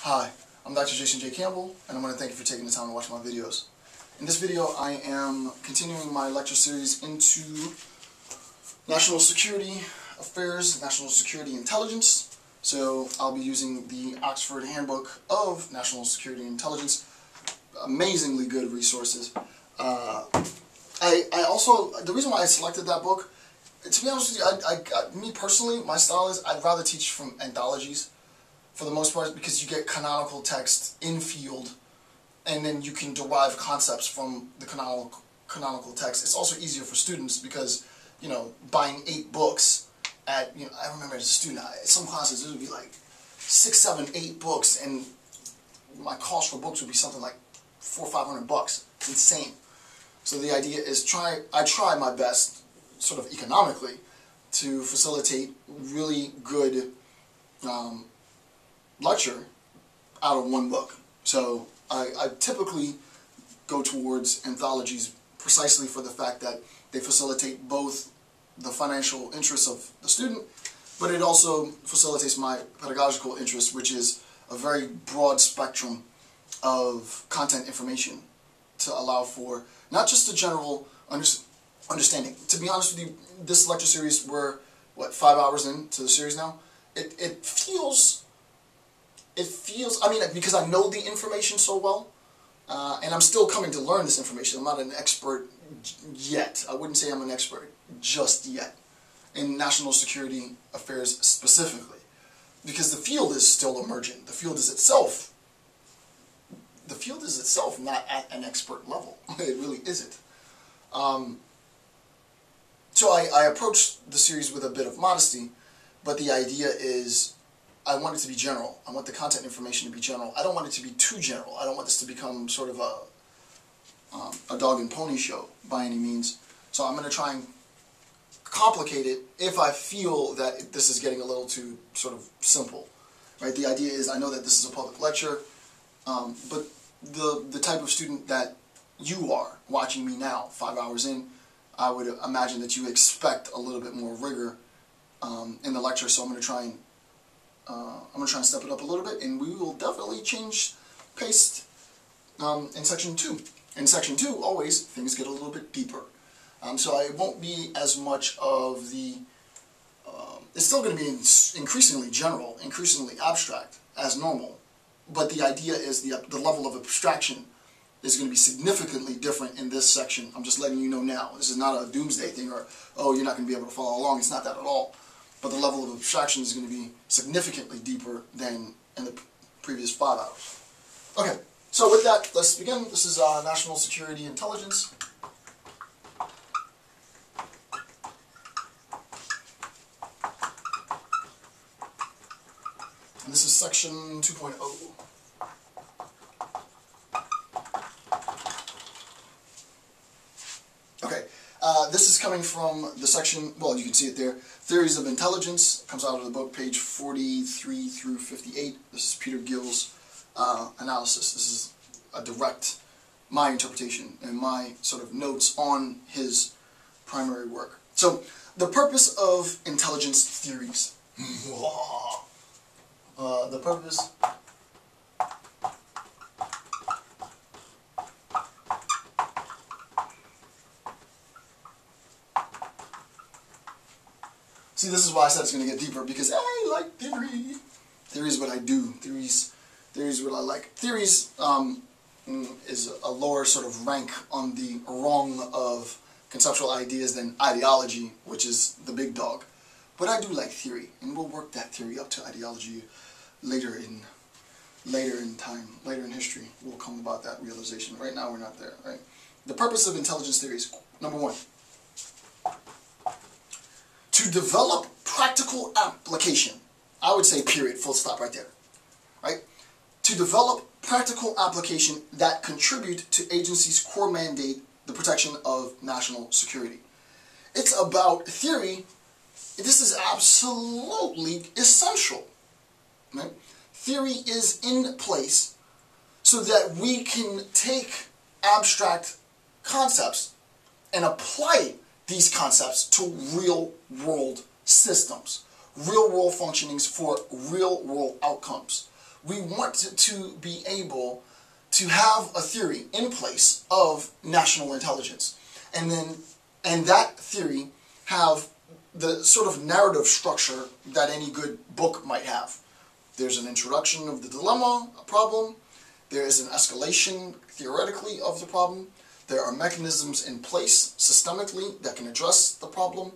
Hi, I'm Dr. Jason J. Campbell, and I want to thank you for taking the time to watch my videos. In this video, I am continuing my lecture series into national security affairs, national security intelligence. So I'll be using the Oxford Handbook of National Security Intelligence. Amazingly good resources. I also, the reason why I selected that book, to be honest with you, me personally, my style is I'd rather teach from anthologies for the most part, because you get canonical text in field, and then you can derive concepts from the canonical text. It's also easier for students because, you know, buying 8 books at, you know, I remember as a student, some classes it would be like 6, 7, 8 books, and my cost for books would be something like $400 or $500. It's insane. So the idea is I try my best, sort of economically, to facilitate really good lecture out of one book. So I typically go towards anthologies precisely for the fact that they facilitate both the financial interests of the student, but it also facilitates my pedagogical interest, which is a very broad spectrum of content information to allow for not just a general understanding. To be honest with you, this lecture series, we're, what, 5 hours into the series now? It feels, I mean, because I know the information so well, and I'm still coming to learn this information. I'm not an expert yet. I wouldn't say I'm an expert just yet in national security affairs specifically, because the field is still emerging. The field is itself not at an expert level. It really isn't. So I approached the series with a bit of modesty, but the idea is I want it to be general. I want the content information to be general. I don't want it to be too general. I don't want this to become sort of a dog and pony show by any means. So I'm going to try and complicate it if I feel that this is getting a little too sort of simple. Right? The idea is I know that this is a public lecture, but the type of student that you are watching me now, 5 hours in, I would imagine that you expect a little bit more rigor in the lecture. So I'm going to try and step it up a little bit, and we will definitely change pace in section 2. In section 2, always things get a little bit deeper. So it won't be as much of the. It's still going to be increasingly general, increasingly abstract as normal, but the idea is the level of abstraction is going to be significantly different in this section. I'm just letting you know now. This is not a doomsday thing or, oh, you're not going to be able to follow along. It's not that at all. But the level of abstraction is going to be significantly deeper than in the previous 5 hours. Okay, so with that, let's begin. This is National Security Intelligence. And this is section 2.0. Okay, this is coming from the section, well, you can see it there, Theories of Intelligence. It comes out of the book, page 43 through 58. This is Peter Gill's analysis. This is a direct, my interpretation and my sort of notes on his primary work. So, the purpose of intelligence theories. The purpose... See, this is why I said it's going to get deeper, because I like theory. Theory is what I do. Theories what I like. Theories is a lower sort of rank on the rung of conceptual ideas than ideology, which is the big dog. But I do like theory, and we'll work that theory up to ideology later in time, later in history. We'll come about that realization. Right now, we're not there. Right? The purpose of intelligence theories. Number 1. To develop practical application. I would say period, full stop right there. Right? To develop practical application that contribute to agency's core mandate, the protection of national security. It's about theory. This is absolutely essential. Right? Theory is in place so that we can take abstract concepts and apply these concepts to real-world systems, real-world functionings for real-world outcomes. We want to be able to have a theory in place of national intelligence, and that theory have the sort of narrative structure that any good book might have. There's an introduction of the dilemma, a problem. There is an escalation, theoretically, of the problem. There are mechanisms in place, systemically, that can address the problem.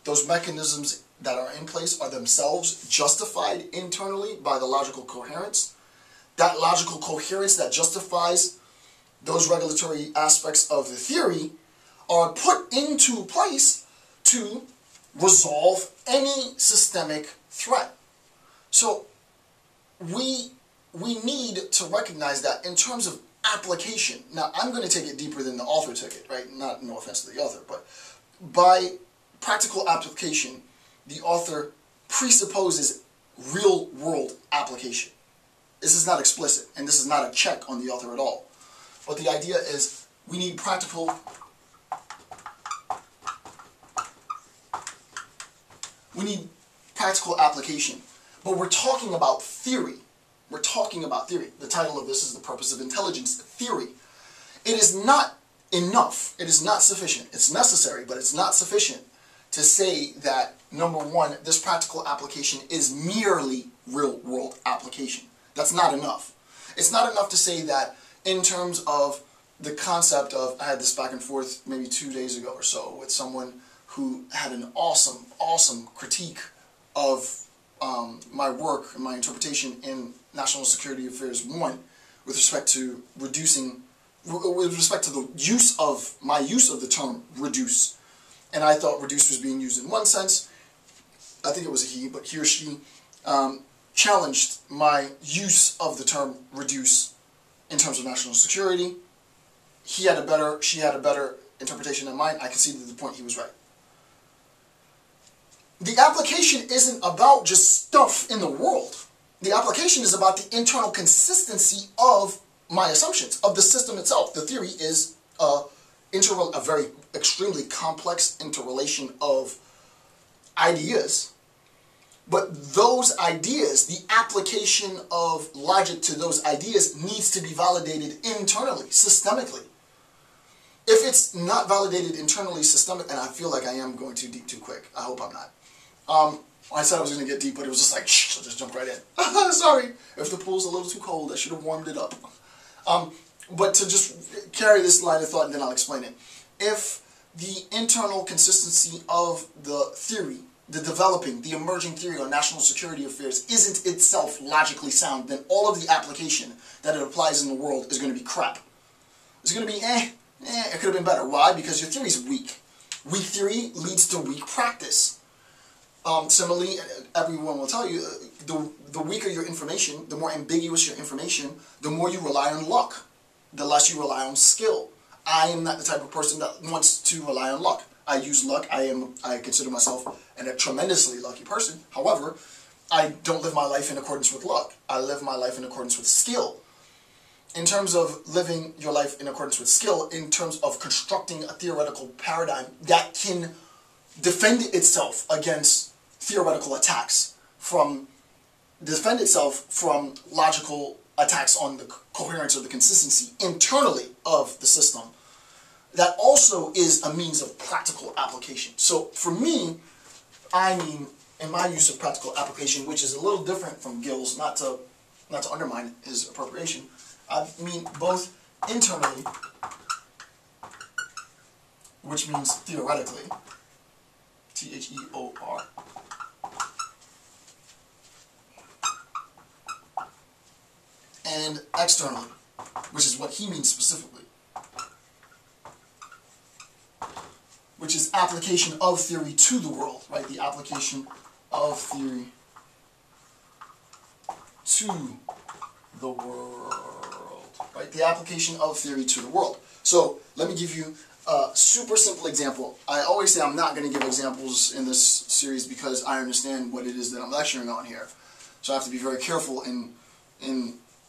Those mechanisms that are in place are themselves justified internally by the logical coherence. That logical coherence that justifies those regulatory aspects of the theory are put into place to resolve any systemic threat. So we need to recognize that in terms of application. Now, I'm going to take it deeper than the author took it, right? No offense to the author, but by practical application, the author presupposes real-world application. This is not explicit, and this is not a check on the author at all. But the idea is we need practical application. But we're talking about theory. We're talking about theory. The title of this is The Purpose of Intelligence Theory. It is not enough. It is not sufficient. It's necessary, but it's not sufficient to say that, number one, this practical application is merely real-world application. That's not enough. It's not enough to say that in terms of the concept of, I had this back and forth maybe 2 days ago or so with someone who had an awesome critique of my work and my interpretation in National Security Affairs 1 with respect to with respect to the use of my use of the term reduce. And I thought reduce was being used in one sense. I think it was a he, but he or she challenged my use of the term reduce in terms of national security. She had a better interpretation than mine. I conceded the point, he was right. The application isn't about just stuff in the world. The application is about the internal consistency of my assumptions, of the system itself. The theory is a very extremely complex interrelation of ideas. But those ideas, the application of logic to those ideas needs to be validated internally, systemically. If it's not validated internally, systemically, and I feel like I am going too deep too quick. I hope I'm not. I said I was going to get deep, but it was just like, shh, so just jump right in. Sorry, if the pool's a little too cold, I should have warmed it up. But to just carry this line of thought, and then I'll explain it. If the internal consistency of the theory, the developing, the emerging theory on national security affairs isn't itself logically sound, then all of the application that it applies in the world is going to be crap. It's going to be, it could have been better. Why? Because your theory is weak. Weak theory leads to weak practice. Similarly, everyone will tell you, the weaker your information, the more ambiguous your information, the more you rely on luck, the less you rely on skill. I am not the type of person that wants to rely on luck. I use luck. I consider myself a tremendously lucky person. However, I don't live my life in accordance with luck. I live my life in accordance with skill. In terms of living your life in accordance with skill, in terms of constructing a theoretical paradigm that can defend itself against theoretical attacks, defend itself from logical attacks on the coherence or the consistency internally of the system, that also is a means of practical application. So for me, I mean, in my use of practical application, which is a little different from Gill's, not to undermine his appropriation, I mean both internally, which means theoretically, T-H-E-O-R, and externally, which is what he means specifically, which is application of theory to the world, right? The application of theory to the world, right? The application of theory to the world. So let me give you a super simple example. I always say I'm not going to give examples in this series because I understand what it is that I'm lecturing on here. So I have to be very careful in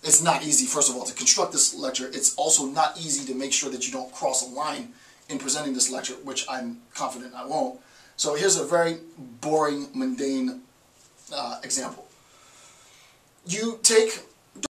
it's not easy, first of all, to construct this lecture. It's also not easy to make sure that you don't cross a line in presenting this lecture, which I'm confident I won't. So here's a very boring, mundane example. You take